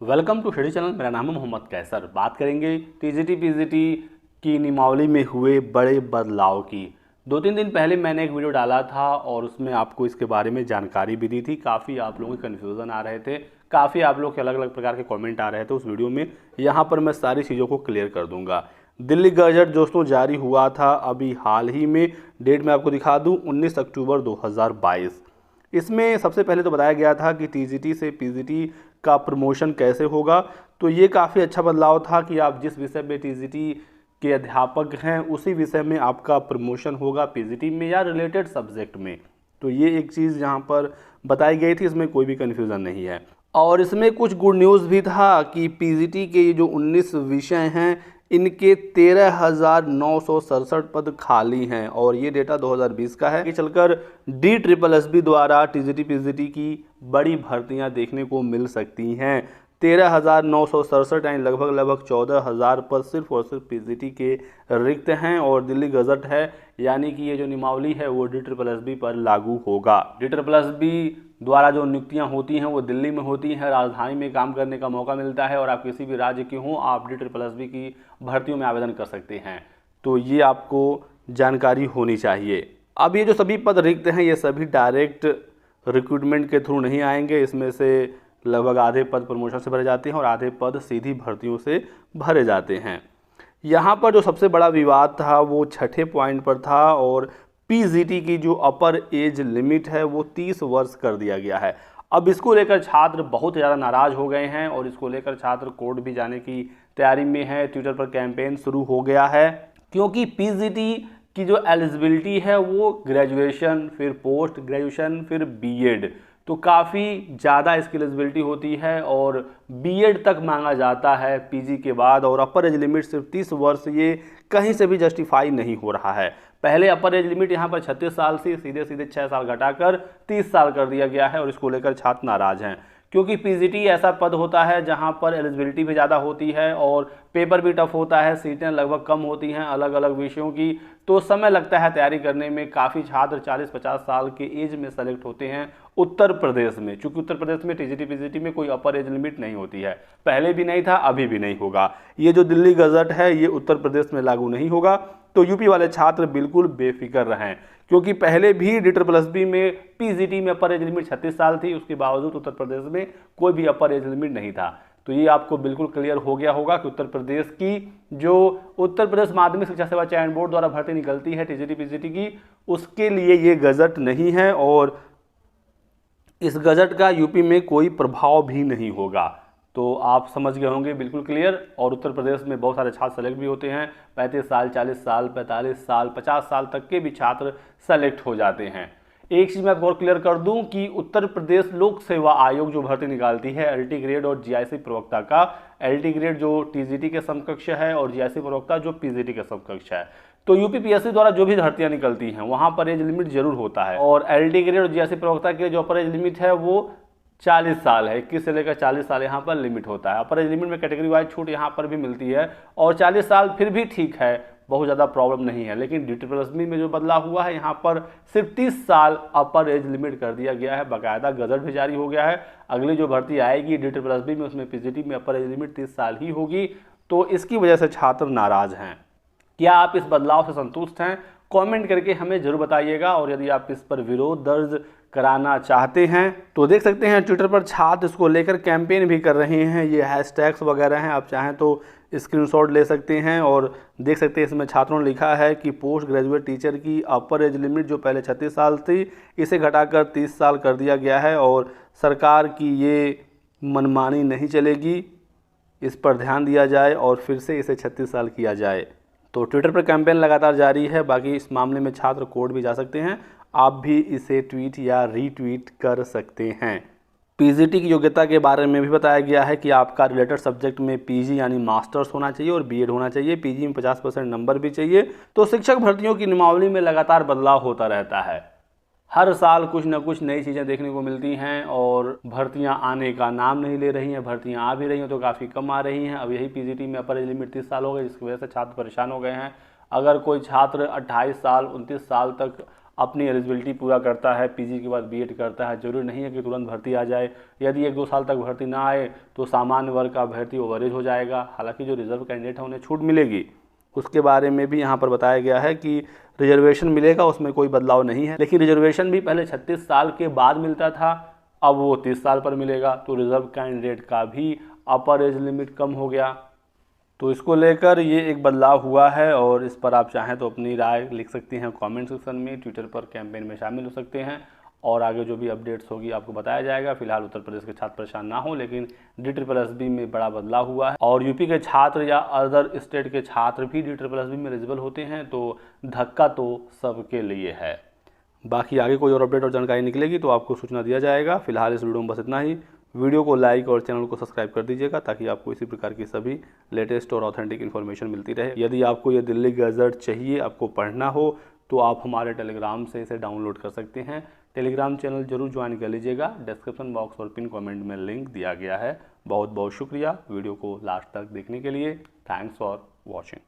Welcome to study channel. मेरा नाम है मोहम्मद कैसर। बात करेंगे टीजीटी पीजीटी की नियमावली में हुए बड़े बदलाव की। 2-3 दिन पहले मैंने एक वीडियो डाला था और उसमें आपको इसके बारे में जानकारी भी दी थी। काफ़ी आप लोगों के कन्फ्यूज़न आ रहे थे, काफ़ी आप लोग के अलग अलग प्रकार के कमेंट आ रहे थे उस वीडियो में। यहाँ पर मैं सारी चीज़ों को क्लियर कर दूँगा। दिल्ली गजट दोस्तों जारी हुआ था अभी हाल ही में। डेट मैं आपको दिखा दूँ, 19 अक्टूबर 2022। इसमें सबसे पहले तो बताया गया था कि टीजीटी से पीजीटी का प्रमोशन कैसे होगा। तो ये काफ़ी अच्छा बदलाव था कि आप जिस विषय में टीजीटी के अध्यापक हैं उसी विषय में आपका प्रमोशन होगा पीजीटी में या रिलेटेड सब्जेक्ट में। तो ये एक चीज़ यहाँ पर बताई गई थी, इसमें कोई भी कन्फ्यूज़न नहीं है। और इसमें कुछ गुड न्यूज़ भी था कि पीजीटी के ये जो 19 विषय हैं इनके 13,967 पद खाली हैं और ये डेटा 2020 का है। कि चलकर DSSB द्वारा टीजीटी पीजीटी की बड़ी भर्तियां देखने को मिल सकती हैं। 13,967 यानी लगभग 14,000 पद सिर्फ और सिर्फ पीजीटी के रिक्त हैं और दिल्ली गजट है यानी कि ये जो नियमावली है वो DSSB पर लागू होगा। DSSB द्वारा जो नियुक्तियां होती हैं वो दिल्ली में होती हैं, राजधानी में काम करने का मौका मिलता है और आप किसी भी राज्य के हों आप DSSB की भर्तियों में आवेदन कर सकते हैं। तो ये आपको जानकारी होनी चाहिए। अब ये जो सभी पद रिक्त हैं ये सभी डायरेक्ट रिक्रूटमेंट के थ्रू नहीं आएंगे। इसमें से लगभग आधे पद प्रमोशन से भरे जाते हैं और आधे पद सीधी भर्तियों से भरे जाते हैं। यहाँ पर जो सबसे बड़ा विवाद था वो छठे पॉइंट पर था और पीजीटी की जो अपर एज लिमिट है वो 30 वर्ष कर दिया गया है। अब इसको लेकर छात्र बहुत ज़्यादा नाराज़ हो गए हैं और इसको लेकर छात्र कोर्ट भी जाने की तैयारी में है। ट्विटर पर कैंपेन शुरू हो गया है क्योंकि पीजीटी की जो एलिजिबिलिटी है वो ग्रेजुएशन, फिर पोस्ट ग्रेजुएशन, फिर बीएड, तो काफ़ी ज़्यादा इसकी एलिजिबिलिटी होती है और बीएड तक मांगा जाता है पीजी के बाद। और अपर एज लिमिट सिर्फ 30 वर्ष, ये कहीं से भी जस्टिफाई नहीं हो रहा है। पहले अपर एज लिमिट यहाँ पर 36 साल से सीधे 6 साल घटाकर 30 साल कर दिया गया है और इसको लेकर छात्र नाराज हैं क्योंकि पीजीटी ऐसा पद होता है जहाँ पर एलिजिबिलिटी भी ज़्यादा होती है और पेपर भी टफ होता है, सीटें लगभग कम होती हैं अलग अलग विषयों की, तो समय लगता है तैयारी करने में। काफ़ी छात्र 40-50 साल के एज में सेलेक्ट होते हैं उत्तर प्रदेश में, चूँकि उत्तर प्रदेश में टीजीटी पीजीटी में कोई अपर एज लिमिट नहीं होती है, पहले भी नहीं था अभी भी नहीं होगा। ये जो दिल्ली गजट है ये उत्तर प्रदेश में लागू नहीं होगा, तो यूपी वाले छात्र बिल्कुल बेफिक्र रहें क्योंकि पहले भी DSSB में पीजीटी में अपर एज लिमिट 36 साल थी, उसके बावजूद उत्तर प्रदेश में कोई भी अपर एज लिमिट नहीं था। तो ये आपको बिल्कुल क्लियर हो गया होगा कि उत्तर प्रदेश की जो उत्तर प्रदेश माध्यमिक शिक्षा सेवा चयन बोर्ड द्वारा भर्ती निकलती है टीजीटी पीजीटी की, उसके लिए ये गजट नहीं है और इस गजट का यूपी में कोई प्रभाव भी नहीं होगा। तो आप समझ गए होंगे बिल्कुल क्लियर। और उत्तर प्रदेश में बहुत सारे छात्र सेलेक्ट भी होते हैं, 35 साल, 40 साल, 45 साल, 50 साल तक के भी छात्र सेलेक्ट हो जाते हैं। एक चीज़ मैं आपको और क्लियर कर दूं कि उत्तर प्रदेश लोक सेवा आयोग जो भर्ती निकालती है एलटी ग्रेड और जीआईसी प्रवक्ता का, एलटी ग्रेड जो टीजीटी के समकक्ष है और जीआईसी प्रवक्ता जो पीजीटी के समकक्ष है, तो यूपीपीएससी द्वारा जो भी भर्तियां निकलती हैं वहां पर एज लिमिट जरूर होता है। और एलटी ग्रेड और जीआईसी प्रवक्ता के जो अपर एज लिमिट है वो 40 साल है, 21 से लेकर 40 साल यहाँ पर लिमिट होता है। अपर एज लिमिट में कैटेगरी वाइज छूट यहाँ पर भी मिलती है और 40 साल फिर भी ठीक है, बहुत ज़्यादा प्रॉब्लम नहीं है। लेकिन DSSB में जो बदलाव हुआ है यहाँ पर सिर्फ 30 साल अपर एज लिमिट कर दिया गया है, बाकायदा गजट भी जारी हो गया है। अगली जो भर्ती आएगी DSSB में उसमें पीजीटी में अपर एज लिमिट 30 साल ही होगी, तो इसकी वजह से छात्र नाराज हैं। क्या आप इस बदलाव से संतुष्ट हैं? कमेंट करके हमें जरूर बताइएगा। और यदि आप इस पर विरोध दर्ज कराना चाहते हैं तो देख सकते हैं ट्विटर पर छात्र इसको लेकर कैंपेन भी कर रहे हैं। ये हैशटैग्स वगैरह हैं, आप चाहें तो स्क्रीनशॉट ले सकते हैं और देख सकते हैं इसमें छात्रों ने लिखा है कि पोस्ट ग्रेजुएट टीचर की अपर एज लिमिट जो पहले 36 साल थी इसे घटाकर 30 साल कर दिया गया है और सरकार की ये मनमानी नहीं चलेगी, इस पर ध्यान दिया जाए और फिर से इसे 36 साल किया जाए। तो ट्विटर पर कैंपेन लगातार जारी है। बाकी इस मामले में छात्र कोर्ट भी जा सकते हैं, आप भी इसे ट्वीट या रीट्वीट कर सकते हैं। पीजीटी की योग्यता के बारे में भी बताया गया है कि आपका रिलेटेड सब्जेक्ट में पीजी यानी मास्टर्स होना चाहिए और बीएड होना चाहिए, पीजी में 50% नंबर भी चाहिए। तो शिक्षक भर्तियों की नियमावली में लगातार बदलाव होता रहता है, हर साल कुछ न कुछ नई चीज़ें देखने को मिलती हैं और भर्तियां आने का नाम नहीं ले रही हैं। भर्तियां आ भी रही हैं तो काफ़ी कम आ रही हैं। अब यही पीजीटी में अपर एज लिमिट 30 साल हो गई, जिसकी वजह से छात्र परेशान हो गए हैं। अगर कोई छात्र 28 साल 29 साल तक अपनी एलिजिबिलिटी पूरा करता है, पीजी के बाद बीएड करता है, जरूरी नहीं है कि तुरंत भर्ती आ जाए। यदि 1-2 साल तक भर्ती ना आए तो सामान्य वर्ग का अभ्यर्थी ओवरेज हो जाएगा। हालांकि जो रिजर्व कैंडिडेट है उन्हें छूट मिलेगी, उसके बारे में भी यहाँ पर बताया गया है कि रिजर्वेशन मिलेगा, उसमें कोई बदलाव नहीं है। लेकिन रिजर्वेशन भी पहले 36 साल के बाद मिलता था, अब वो 30 साल पर मिलेगा। तो रिजर्व कैंडिडेट का भी अपर एज लिमिट कम हो गया। तो इसको लेकर ये एक बदलाव हुआ है और इस पर आप चाहें तो अपनी राय लिख सकती हैं कमेंट सेक्शन में, ट्विटर पर कैंपेन में शामिल हो सकते हैं और आगे जो भी अपडेट्स होगी आपको बताया जाएगा। फिलहाल उत्तर प्रदेश के छात्र परेशान ना हो, लेकिन DSSB में बड़ा बदलाव हुआ है और यूपी के छात्र या अदर स्टेट के छात्र भी DSSB में एलिजिबल होते हैं। तो धक्का तो सबके लिए है। बाकी आगे कोई और अपडेट और जानकारी निकलेगी तो आपको सूचना दिया जाएगा। फिलहाल इस वीडियो में बस इतना ही। वीडियो को लाइक और चैनल को सब्सक्राइब कर दीजिएगा ताकि आपको इसी प्रकार की सभी लेटेस्ट और ऑथेंटिक इन्फॉर्मेशन मिलती रहे। यदि आपको ये दिल्ली गजट चाहिए, आपको पढ़ना हो, तो आप हमारे टेलीग्राम से इसे डाउनलोड कर सकते हैं। टेलीग्राम चैनल जरूर ज्वाइन कर लीजिएगा। डिस्क्रिप्शन बॉक्स और पिन कमेंट में लिंक दिया गया है। बहुत बहुत शुक्रिया वीडियो को लास्ट तक देखने के लिए। Thanks for watching.